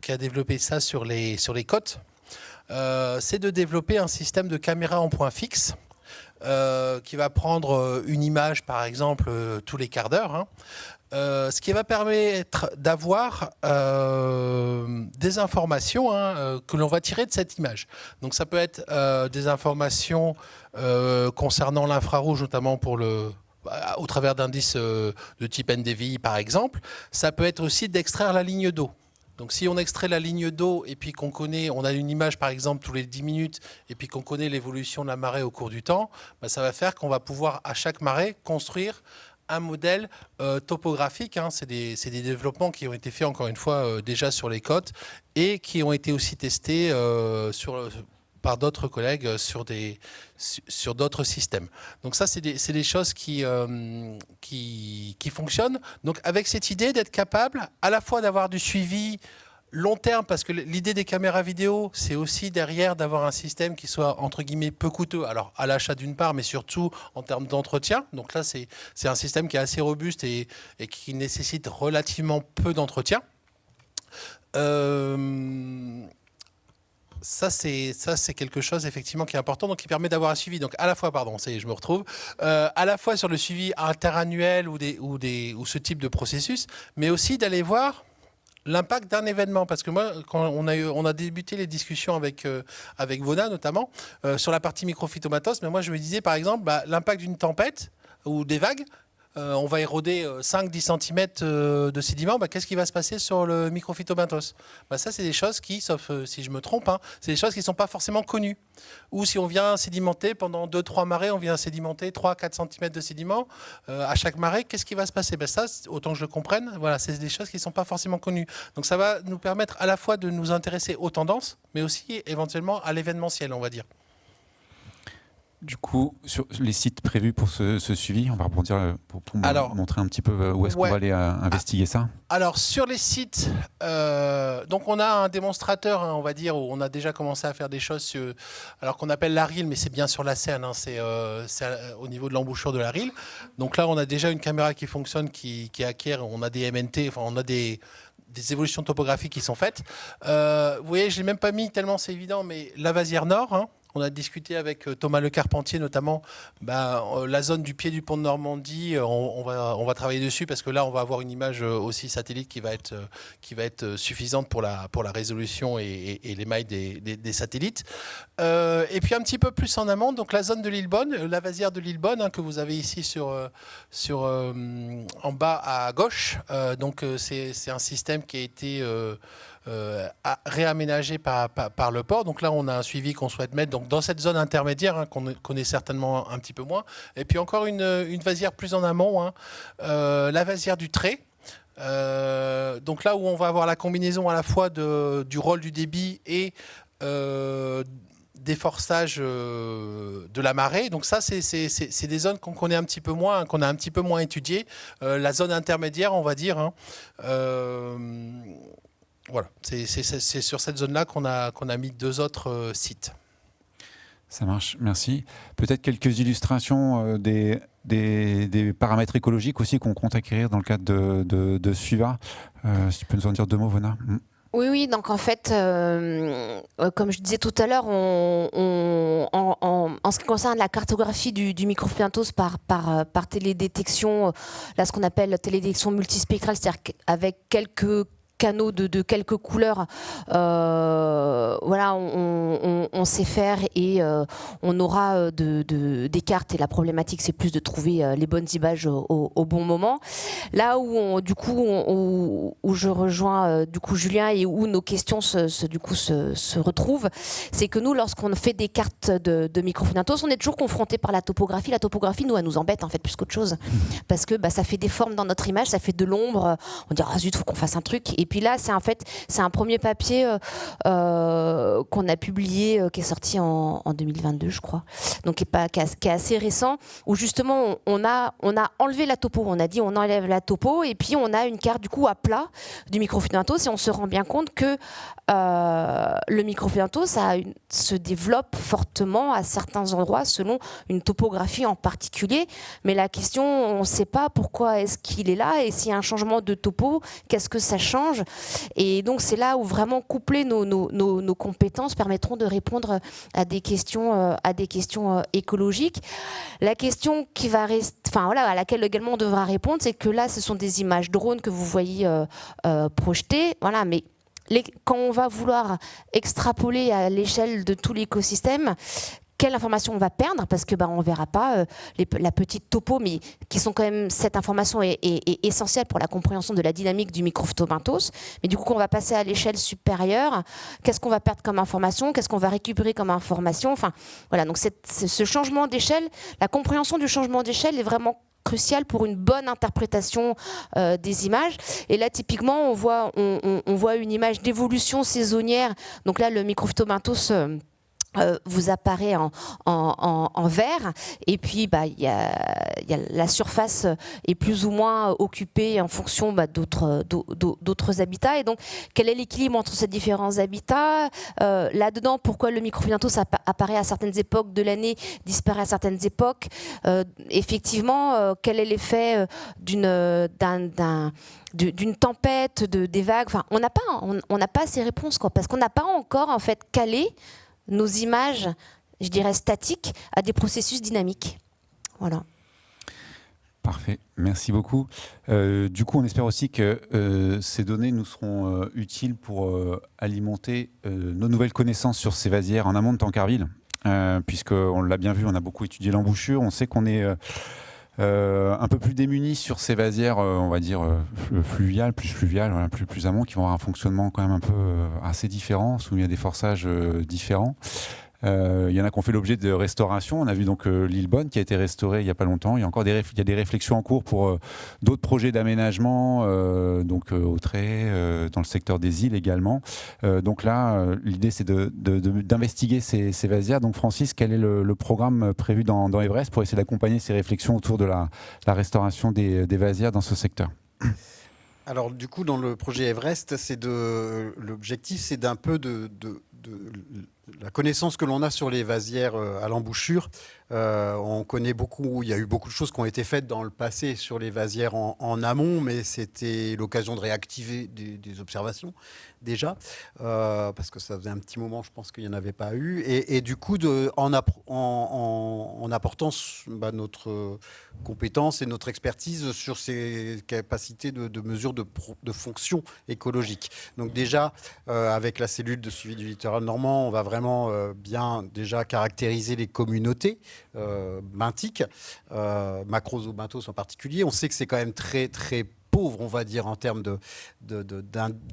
a développé ça sur les côtes, c'est de développer un système de caméra en point fixe qui va prendre une image, par exemple, tous les quarts d'heure, ce qui va permettre d'avoir des informations que l'on va tirer de cette image. Donc ça peut être des informations concernant l'infrarouge, notamment au travers d'indices de type NDVI, par exemple. Ça peut être aussi d'extraire la ligne d'eau. Donc si on extrait la ligne d'eau et puis on a une image par exemple tous les 10 minutes et puis qu'on connaît l'évolution de la marée au cours du temps, ça va faire qu'on va pouvoir à chaque marée construire un modèle topographique. C'est des développements qui ont été faits encore une fois déjà sur les côtes et qui ont été aussi testés par d'autres collègues sur d'autres systèmes. Donc ça, c'est des choses qui fonctionnent. Donc avec cette idée d'être capable à la fois d'avoir du suivi long terme, parce que l'idée des caméras vidéo, c'est aussi derrière d'avoir un système qui soit entre guillemets peu coûteux. Alors à l'achat d'une part, mais surtout en termes d'entretien. Donc là, c'est un système qui est assez robuste et qui nécessite relativement peu d'entretien. Ça, c'est quelque chose effectivement qui est important, donc qui permet d'avoir un suivi. Donc à la fois, je me retrouve, à la fois sur le suivi interannuel ou ce type de processus, mais aussi d'aller voir l'impact d'un événement. Parce que moi, quand on a débuté les discussions avec Vona notamment sur la partie microphytomatose, mais moi je me disais par exemple l'impact d'une tempête ou des vagues. On va éroder 5-10 cm de sédiments, qu'est-ce qui va se passer sur le microphytomatose ? Ça, c'est des choses qui, sauf si je me trompe, c'est des choses qui ne sont pas forcément connues. Ou si on vient sédimenter pendant 2-3 marées, on vient sédimenter 3-4 cm de sédiments à chaque marée, qu'est-ce qui va se passer ? Ça, autant que je le comprenne, voilà, c'est des choses qui ne sont pas forcément connues. Donc ça va nous permettre à la fois de nous intéresser aux tendances, mais aussi éventuellement à l'événementiel, on va dire. Du coup, sur les sites prévus pour ce suivi, on va rebondir pour montrer un petit peu où est-ce qu'on va aller investiguer ça. Alors, sur les sites, donc on a un démonstrateur, on va dire, où on a déjà commencé à faire des choses alors qu'on appelle l'Aril, mais c'est bien sur la Seine, c'est au niveau de l'embouchure de l'Aril. Donc là, on a déjà une caméra qui fonctionne, qui acquiert, on a des MNT, on a des évolutions topographiques qui sont faites. Vous voyez, je ne l'ai même pas mis tellement c'est évident, mais la Vasière Nord, on a discuté avec Thomas Le Carpentier notamment, la zone du pied du pont de Normandie, on va travailler dessus parce que là on va avoir une image aussi satellite qui va être suffisante pour la résolution et l'émail des satellites. Et puis un petit peu plus en amont, donc la zone de Lillebonne, la Vasière de Lillebonne que vous avez ici en bas à gauche. Donc c'est un système qui a été réaménagé par le port. Donc là, on a un suivi qu'on souhaite mettre dans cette zone intermédiaire qu'on connaît certainement un petit peu moins. Et puis encore une vasière plus en amont, la vasière du Tré. Donc là où on va avoir la combinaison à la fois du rôle du débit et des forçages de la marée. Donc ça, c'est des zones qu'on connaît un petit peu moins, qu'on a un petit peu moins étudiées. La zone intermédiaire, on va dire. Voilà, c'est sur cette zone-là qu'on a mis 2 autres sites. Ça marche, merci. Peut-être quelques illustrations des paramètres écologiques aussi qu'on compte acquérir dans le cadre de Suiva. Si tu peux nous en dire 2 mots, Vona. Oui, donc en fait, comme je disais tout à l'heure, en ce qui concerne la cartographie du microphytomatose par télédétection, là ce qu'on appelle télédétection multispectrale, c'est-à-dire avec quelques canaux de quelques couleurs, voilà, on sait faire et on aura des cartes. Et la problématique, c'est plus de trouver les bonnes images au bon moment. Là où où je rejoins du coup Julien et où nos questions se retrouvent, c'est que nous, lorsqu'on fait des cartes de microfinantos, on est toujours confronté par la topographie. La topographie, nous, elle nous embête en fait plus qu'autre chose, parce que ça fait des formes dans notre image, ça fait de l'ombre. On dit ah zut, faut qu'on fasse un truc. Et puis là, c'est un premier papier qu'on a publié, qui est sorti en 2022, je crois, donc qui est assez récent, où justement on a enlevé la topo. On a dit on enlève la topo et puis on a une carte du coup à plat du microfinantos et on se rend bien compte que le microfinantos se développe fortement à certains endroits selon une topographie en particulier. Mais la question, on ne sait pas pourquoi est-ce qu'il est là et s'il y a un changement de topo, qu'est-ce que ça change. Et donc c'est là où vraiment coupler nos compétences permettront de répondre à des questions écologiques. La question qui va rester, à laquelle également on devra répondre, c'est que là, ce sont des images drones que vous voyez projetées, voilà, mais quand on va vouloir extrapoler à l'échelle de tout l'écosystème, quelle information on va perdre, parce que on verra pas la petite topo, mais qui sont quand même, cette information est essentielle pour la compréhension de la dynamique du microfinantos. Mais du coup, quand on va passer à l'échelle supérieure, qu'est-ce qu'on va perdre comme information, qu'est-ce qu'on va récupérer comme information, voilà. Donc ce changement d'échelle, la compréhension du changement d'échelle est vraiment crucial pour une bonne interprétation des images. Et là, typiquement, on voit une image d'évolution saisonnière. Donc là, le microfinantos vous apparaît en vert, et puis y a la surface est plus ou moins occupée en fonction d'autres habitats. Et donc quel est l'équilibre entre ces différents habitats là-dedans? Pourquoi le microfinantos apparaît à certaines époques de l'année, disparaît à certaines époques? Effectivement, quel est l'effet d'une tempête, des vagues? On n'a pas ces réponses, parce qu'on n'a pas encore en fait calé nos images, je dirais statiques, à des processus dynamiques. Voilà. Parfait, merci beaucoup. Du coup, on espère aussi que ces données nous seront utiles pour alimenter nos nouvelles connaissances sur ces vasières en amont de Tancarville, puisqu'on l'a bien vu, on a beaucoup étudié l'embouchure, on sait qu'on est un peu plus démunis sur ces vasières, on va dire fluviales, voilà, plus amont, qui vont avoir un fonctionnement quand même un peu assez différent, où il y a des forçages différents. Il y en a qui ont fait l'objet de restauration. On a vu donc l'île Bonne qui a été restaurée il n'y a pas longtemps. Il y a encore il y a des réflexions en cours pour d'autres projets d'aménagement, au Trait, dans le secteur des îles également. Donc là, l'idée c'est d'investiguer ces vasières. Donc Francis, quel est le programme prévu dans Everest pour essayer d'accompagner ces réflexions autour de la restauration des vasières dans ce secteur? Alors du coup, dans le projet Everest, l'objectif c'est d'un peu de la connaissance que l'on a sur les vasières à l'embouchure. On connaît beaucoup, il y a eu beaucoup de choses qui ont été faites dans le passé sur les vasières en amont, mais c'était l'occasion de réactiver des observations déjà, parce que ça faisait un petit moment, je pense qu'il n'y en avait pas eu. Et du coup, en apportant notre compétence et notre expertise sur ces capacités de mesure de fonction écologique. Donc déjà, avec la cellule de suivi du littoral normand, on va vraiment bien déjà caractériser les communautés benthiques, macrozoobenthos en particulier. On sait que c'est quand même très très pauvre, on va dire, en termes de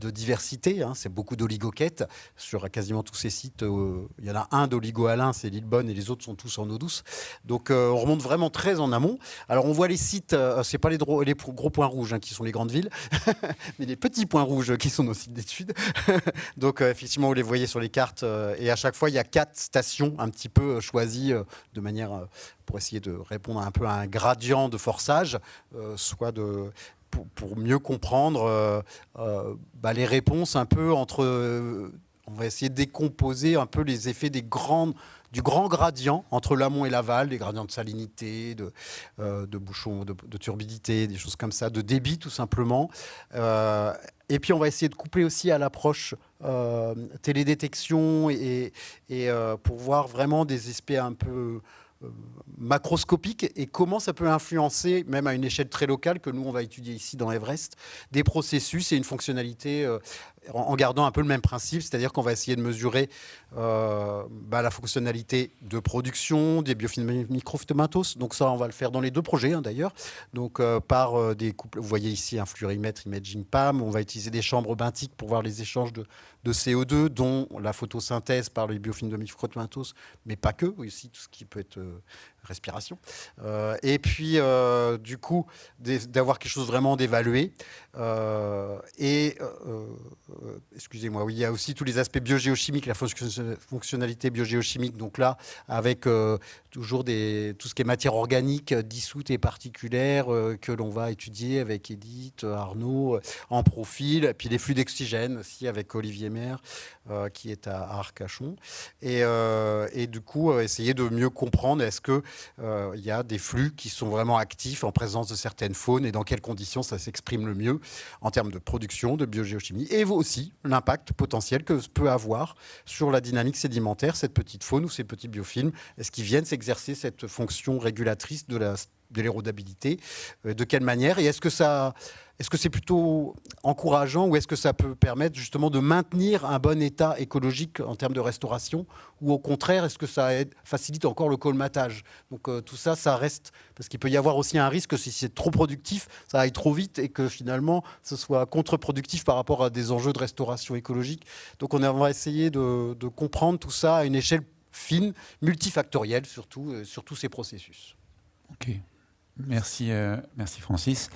diversité. C'est beaucoup d'oligoquettes sur quasiment tous ces sites. Il y en a un d'oligo-alin, c'est l'île Bonne, et les autres sont tous en eau douce. Donc on remonte vraiment très en amont. Alors on voit les sites, c'est pas les gros points rouges qui sont les grandes villes, mais les petits points rouges qui sont nos sites d'études. Donc effectivement, vous les voyez sur les cartes, et à chaque fois, il y a 4 stations un petit peu choisies de manière pour essayer de répondre un peu à un gradient de forçage, soit pour mieux comprendre les réponses un peu entre... on va essayer de décomposer un peu les effets du grand gradient entre l'amont et l'aval, les gradients de salinité, de bouchons, de turbidité, des choses comme ça, de débit tout simplement. Et puis on va essayer de coupler aussi à l'approche télédétection et pour voir vraiment des aspects un peu macroscopique et comment ça peut influencer, même à une échelle très locale, que nous on va étudier ici dans Everest, des processus et une fonctionnalité en gardant un peu le même principe, c'est-à-dire qu'on va essayer de mesurer la fonctionnalité de production des biofilms microtomatos. Donc ça, on va le faire dans les deux projets d'ailleurs. Donc par des couples, vous voyez ici un fluorimètre Imaging PAM, on va utiliser des chambres benthiques pour voir les échanges de CO2, dont la photosynthèse par les biofilms de microtomatos, mais pas que, aussi tout ce qui peut être respiration. Et puis, du coup, d'avoir quelque chose vraiment d'évalué. Excusez-moi, oui, il y a aussi tous les aspects biogéochimiques, la fonctionnalité biogéochimique. Donc là, avec toujours tout ce qui est matière organique dissoute et particulière que l'on va étudier avec Edith, Arnaud, en profil. Et puis les flux d'oxygène aussi avec Olivier Maire, qui est à Arcachon. Et du coup, essayer de mieux comprendre est-ce que il y a des flux qui sont vraiment actifs en présence de certaines faunes et dans quelles conditions ça s'exprime le mieux en termes de production, de biogéochimie, et aussi l'impact potentiel que peut avoir sur la dynamique sédimentaire cette petite faune ou ces petits biofilms. Est-ce qu'ils viennent s'exercer cette fonction régulatrice de l'érodabilité, de quelle manière, et est-ce que c'est plutôt encourageant ou est-ce que ça peut permettre justement de maintenir un bon état écologique en termes de restauration, ou au contraire, est-ce que ça facilite encore le colmatage? Donc tout ça, ça reste, parce qu'il peut y avoir aussi un risque si c'est trop productif, ça aille trop vite et que finalement ce soit contre-productif par rapport à des enjeux de restauration écologique. Donc on va essayer de comprendre tout ça à une échelle fine, multifactorielle surtout, sur tous ces processus. Ok. Merci Francis.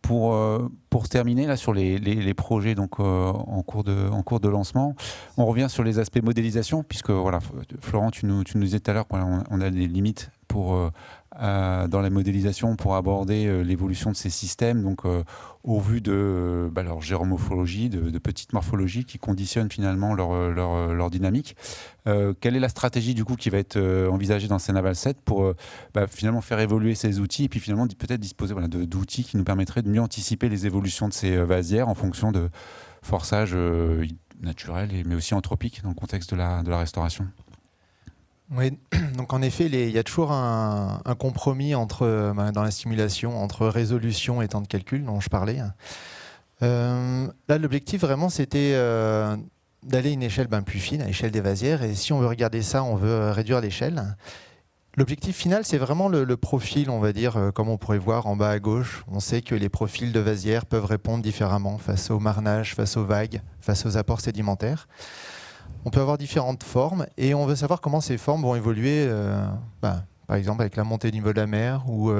Pour terminer là sur les projets donc en cours de lancement, on revient sur les aspects modélisation, puisque voilà, Florent, tu nous disais tout à l'heure qu'on a des limites dans la modélisation pour aborder l'évolution de ces systèmes, donc au vu de leur géomorphologie, de petites morphologies qui conditionnent finalement leur dynamique. Quelle est la stratégie du coup qui va être envisagée dans Cenaval 7 pour finalement faire évoluer ces outils et puis finalement peut-être disposer d'outils qui nous permettraient de mieux anticiper les évolutions de ces vasières en fonction de forçages naturels mais aussi anthropiques dans le contexte de la restauration? Oui, donc en effet, il y a toujours un compromis dans la simulation entre résolution et temps de calcul dont je parlais. Là, l'objectif vraiment, c'était d'aller à une échelle plus fine, à l'échelle des vasières. Et si on veut regarder ça, on veut réduire l'échelle. L'objectif final, c'est vraiment le profil, on va dire, comme on pourrait voir en bas à gauche. On sait que les profils de vasières peuvent répondre différemment face au marnage, face aux vagues, face aux apports sédimentaires. On peut avoir différentes formes et on veut savoir comment ces formes vont évoluer, par exemple avec la montée du niveau de la mer ou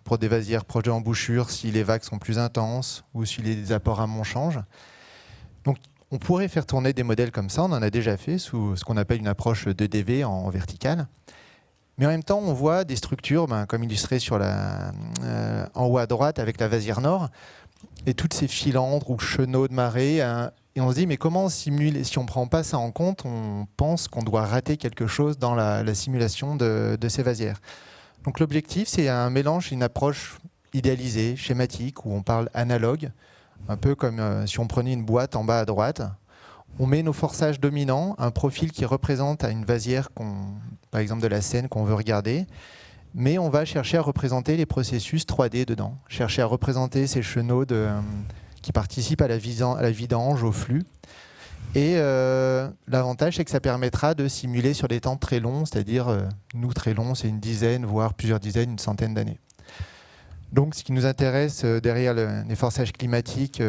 pour des vasières proches de l'embouchure si les vagues sont plus intenses ou si les apports amont changent. Donc on pourrait faire tourner des modèles comme ça, on en a déjà fait sous ce qu'on appelle une approche 2DV en verticale. Mais en même temps, on voit des structures, comme illustré en haut à droite avec la vasière nord, et toutes ces filandres ou chenaux de marée. Et on se dit, mais comment simuler? Si on ne prend pas ça en compte, on pense qu'on doit rater quelque chose dans la simulation de ces vasières. Donc l'objectif, c'est un mélange, une approche idéalisée, schématique, où on parle analogue, un peu comme si on prenait une boîte en bas à droite. On met nos forçages dominants, un profil qui représente une vasière, par exemple de la Seine, qu'on veut regarder, mais on va chercher à représenter les processus 3D dedans, chercher à représenter ces chenaux qui participent à la vidange, au flux. Et l'avantage, c'est que ça permettra de simuler sur des temps très longs, c'est-à-dire, nous, très longs, c'est une dizaine, voire plusieurs dizaines, une centaine d'années. Donc, ce qui nous intéresse derrière les forçages climatiques,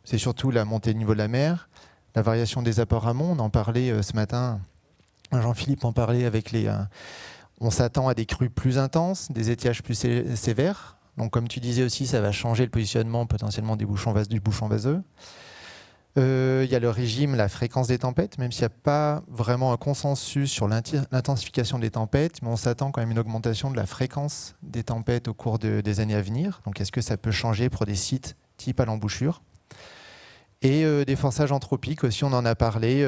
c'est surtout la montée du niveau de la mer, la variation des apports amont. On en parlait ce matin, Jean-Philippe en parlait on s'attend à des crues plus intenses, des étiages plus sévères. Donc, comme tu disais aussi, ça va changer le positionnement potentiellement du bouchon vaseux. Il y a le régime, la fréquence des tempêtes, même s'il n'y a pas vraiment un consensus sur l'intensification des tempêtes, mais on s'attend quand même à une augmentation de la fréquence des tempêtes au cours des années à venir. Donc, est-ce que ça peut changer pour des sites type à l'embouchure? Et des forçages anthropiques aussi, on en a parlé.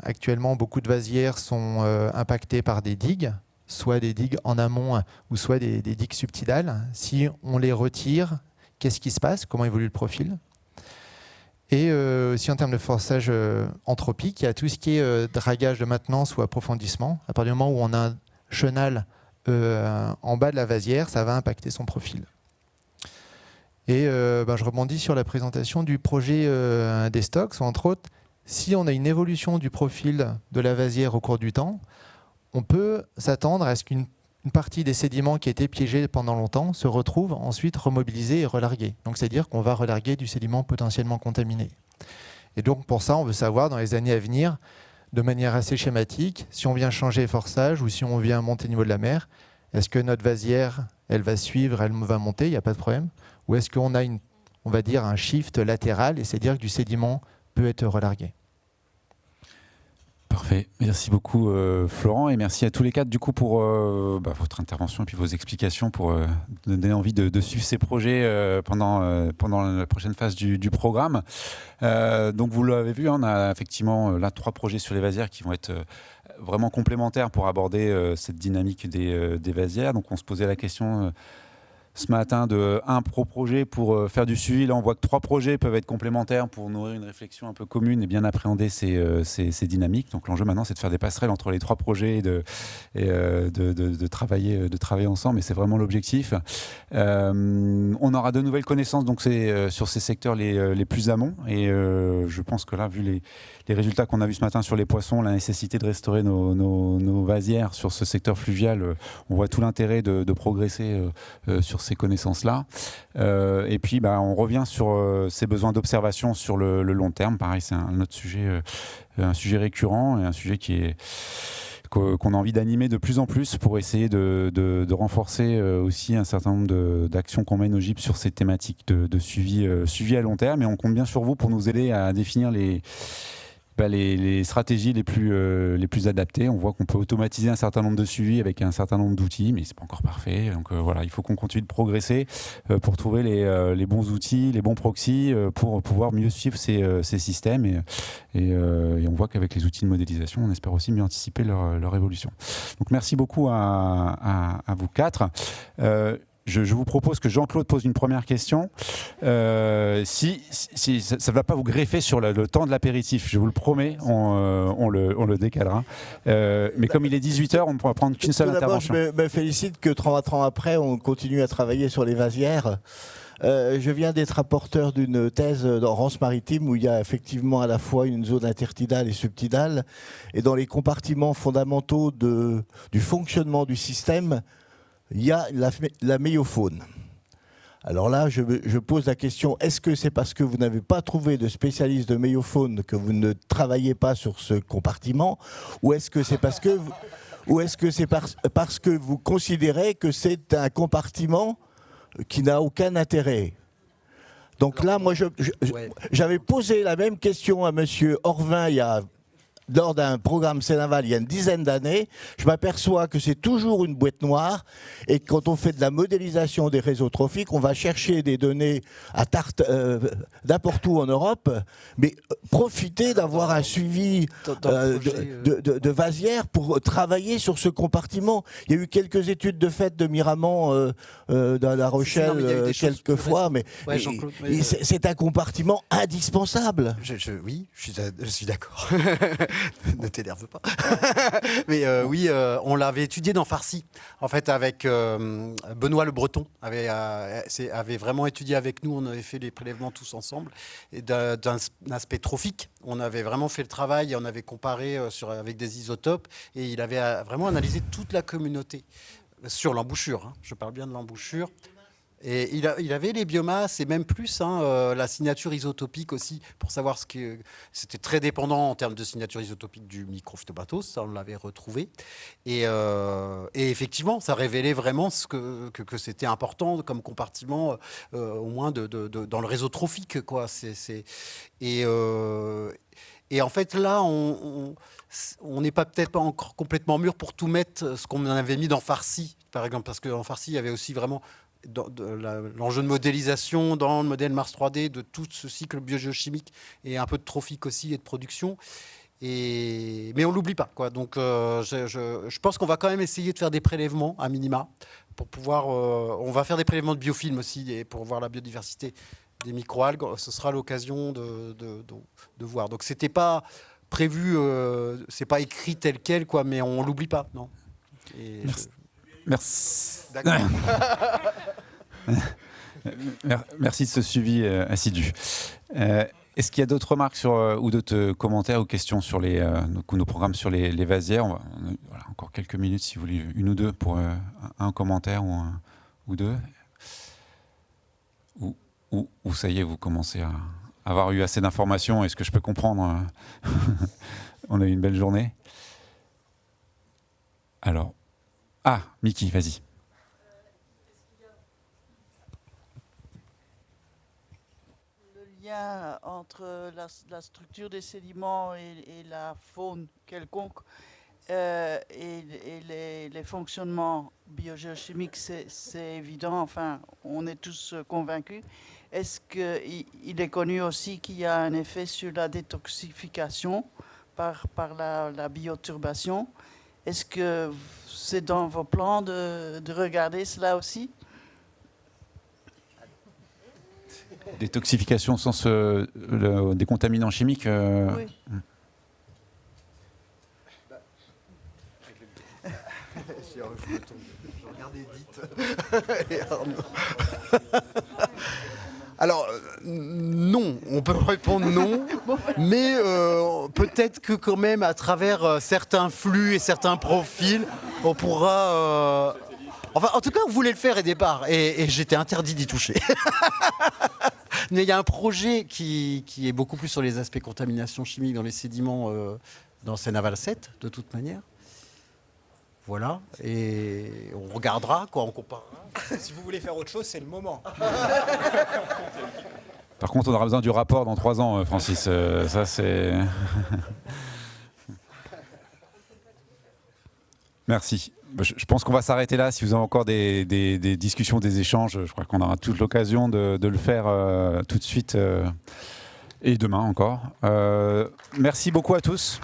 Actuellement, beaucoup de vasières sont impactées par des digues, soit des digues en amont ou soit des digues subtidales. Si on les retire, qu'est-ce qui se passe? Comment évolue le profil? Et aussi en termes de forçage anthropique, il y a tout ce qui est dragage de maintenance ou approfondissement. À partir du moment où on a chenal en bas de la vasière, ça va impacter son profil. Et je rebondis sur la présentation du projet des stocks, entre autres. Si on a une évolution du profil de la vasière au cours du temps, on peut s'attendre à ce qu'une partie des sédiments qui étaient piégés pendant longtemps se retrouvent ensuite remobilisés et relargués. Donc c'est-à-dire qu'on va relarguer du sédiment potentiellement contaminé. Et donc pour ça, on veut savoir dans les années à venir, de manière assez schématique, si on vient changer les forçages ou si on vient monter le niveau de la mer, est-ce que notre vasière, elle va suivre, elle va monter, il n'y a pas de problème, ou est-ce qu'on a on va dire un shift latéral, et c'est-à-dire que du sédiment peut être relargué. Parfait. Merci beaucoup Florent, et merci à tous les quatre du coup pour votre intervention et puis vos explications pour donner envie de suivre ces projets pendant la prochaine phase du programme. Donc vous l'avez vu, on a effectivement là 3 projets sur les vasières qui vont être vraiment complémentaires pour aborder cette dynamique des vasières. Donc on se posait la question ce matin de un projet pour faire du suivi. Là, on voit que 3 projets peuvent être complémentaires pour nourrir une réflexion un peu commune et bien appréhender ces dynamiques. Donc l'enjeu maintenant, c'est de faire des passerelles entre les 3 projets et de travailler ensemble. Et c'est vraiment l'objectif. On aura de nouvelles connaissances donc sur ces secteurs les plus amont. Et je pense que là, vu les résultats qu'on a vus ce matin sur les poissons, la nécessité de restaurer nos vasières sur ce secteur fluvial, on voit tout l'intérêt de progresser sur ces connaissances-là. Et puis, on revient sur ces besoins d'observation sur le long terme. Pareil, c'est un autre sujet, un sujet récurrent et un sujet qu'on a envie d'animer de plus en plus pour essayer de renforcer aussi un certain nombre d'actions qu'on mène au GIP sur ces thématiques de suivi à long terme. Et on compte bien sur vous pour nous aider à définir les stratégies les plus adaptées. On voit qu'on peut automatiser un certain nombre de suivis avec un certain nombre d'outils, mais c'est pas encore parfait. Donc voilà, il faut qu'on continue de progresser pour trouver les bons outils, les bons proxys pour pouvoir mieux suivre ces systèmes. Et on voit qu'avec les outils de modélisation, on espère aussi mieux anticiper leur évolution. Donc merci beaucoup à vous 4. Je vous propose que Jean-Claude pose une première question. Si ça ne va pas vous greffer sur le temps de l'apéritif, je vous le promets, on le décalera. Mais comme il est 18h, on ne pourra prendre qu'une seule intervention. Je me félicite que 30 ans après, on continue à travailler sur les vasières. Je viens d'être rapporteur d'une thèse dans Rance Maritime où il y a effectivement à la fois une zone intertidale et subtidale. Et dans les compartiments fondamentaux du fonctionnement du système, il y a la méiofaune. Alors là, je pose la question, est-ce que c'est parce que vous n'avez pas trouvé de spécialiste de méiofaune que vous ne travaillez pas sur ce compartiment, ou est-ce que c'est parce que parce que vous considérez que c'est un compartiment qui n'a aucun intérêt? Donc là, moi, j'avais posé la même question à monsieur Orvin lors d'un programme Sénaval il y a une dizaine d'années. Je m'aperçois que c'est toujours une boîte noire et quand on fait de la modélisation des réseaux trophiques, on va chercher des données à n'importe où en Europe, mais profiter d'avoir un suivi de vasières pour travailler sur ce compartiment. Il y a eu quelques études de fait de Miramont dans La Rochelle quelques fois, mais c'est un compartiment indispensable. Oui, je suis d'accord. Ne t'énerve pas. Mais oui, on l'avait étudié dans Farsi, en fait, avec Benoît Le Breton, avait vraiment étudié avec nous. On avait fait les prélèvements tous ensemble, et d'un aspect trophique. On avait vraiment fait le travail, et on avait comparé avec des isotopes, et il avait vraiment analysé toute la communauté sur l'embouchure. Hein. Je parle bien de l'embouchure. Et il avait les biomasses et même plus la signature isotopique aussi, pour savoir c'était très dépendant en termes de signature isotopique du Microphthobatos, ça on l'avait retrouvé. Et effectivement, ça révélait vraiment que c'était important comme compartiment, au moins dans le réseau trophique, quoi. Et en fait, là, on n'est peut-être pas encore complètement mûr pour tout mettre, ce qu'on avait mis dans Farsi, par exemple, parce qu'en Farsi, il y avait aussi vraiment l'enjeu de modélisation dans le modèle Mars 3D de tout ce cycle biogéochimique et un peu de trophique aussi et de production. Mais on l'oublie pas, quoi. Donc je pense qu'on va quand même essayer de faire des prélèvements à minima pour pouvoir. On va faire des prélèvements de biofilms aussi et pour voir la biodiversité des microalgues. Ce sera l'occasion de voir. Donc c'était pas prévu, c'est pas écrit tel quel, quoi, mais on l'oublie pas, non. Et Merci. D'accord. Merci de ce suivi assidu. Est-ce qu'il y a d'autres remarques ou d'autres commentaires ou questions sur nos programmes sur les vasières? On a encore quelques minutes si vous voulez, une ou deux pour un commentaire ou deux. Ou ça y est, vous commencez à avoir eu assez d'informations. Est-ce que je peux comprendre? On a eu une belle journée. Alors, Mickey, vas-y. Entre la structure des sédiments et la faune quelconque et les fonctionnements biogéochimiques, c'est évident, enfin, on est tous convaincus. Est-ce qu'il est connu aussi qu'il y a un effet sur la détoxification par la bioturbation? Est-ce que c'est dans vos plans de regarder cela aussi? Détoxification au sens des contaminants chimiques. Oui. Je regardais Edith et Arnaud. Alors, non, on peut répondre non, mais peut-être que quand même, à travers certains flux et certains profils, on pourra... Enfin, en tout cas, on voulait le faire au départ, et j'étais interdit d'y toucher. Mais il y a un projet qui est beaucoup plus sur les aspects contamination chimique dans les sédiments dans Seine-Aval 7, de toute manière. Voilà, et on regardera, quoi, on comparera. Si vous voulez faire autre chose, c'est le moment. Par contre, on aura besoin du rapport dans 3 ans, Francis. Ça, c'est... Merci. Je pense qu'on va s'arrêter là. Si vous avez encore des discussions, des échanges, je crois qu'on aura toute l'occasion de le faire tout de suite et demain encore. Merci beaucoup à tous.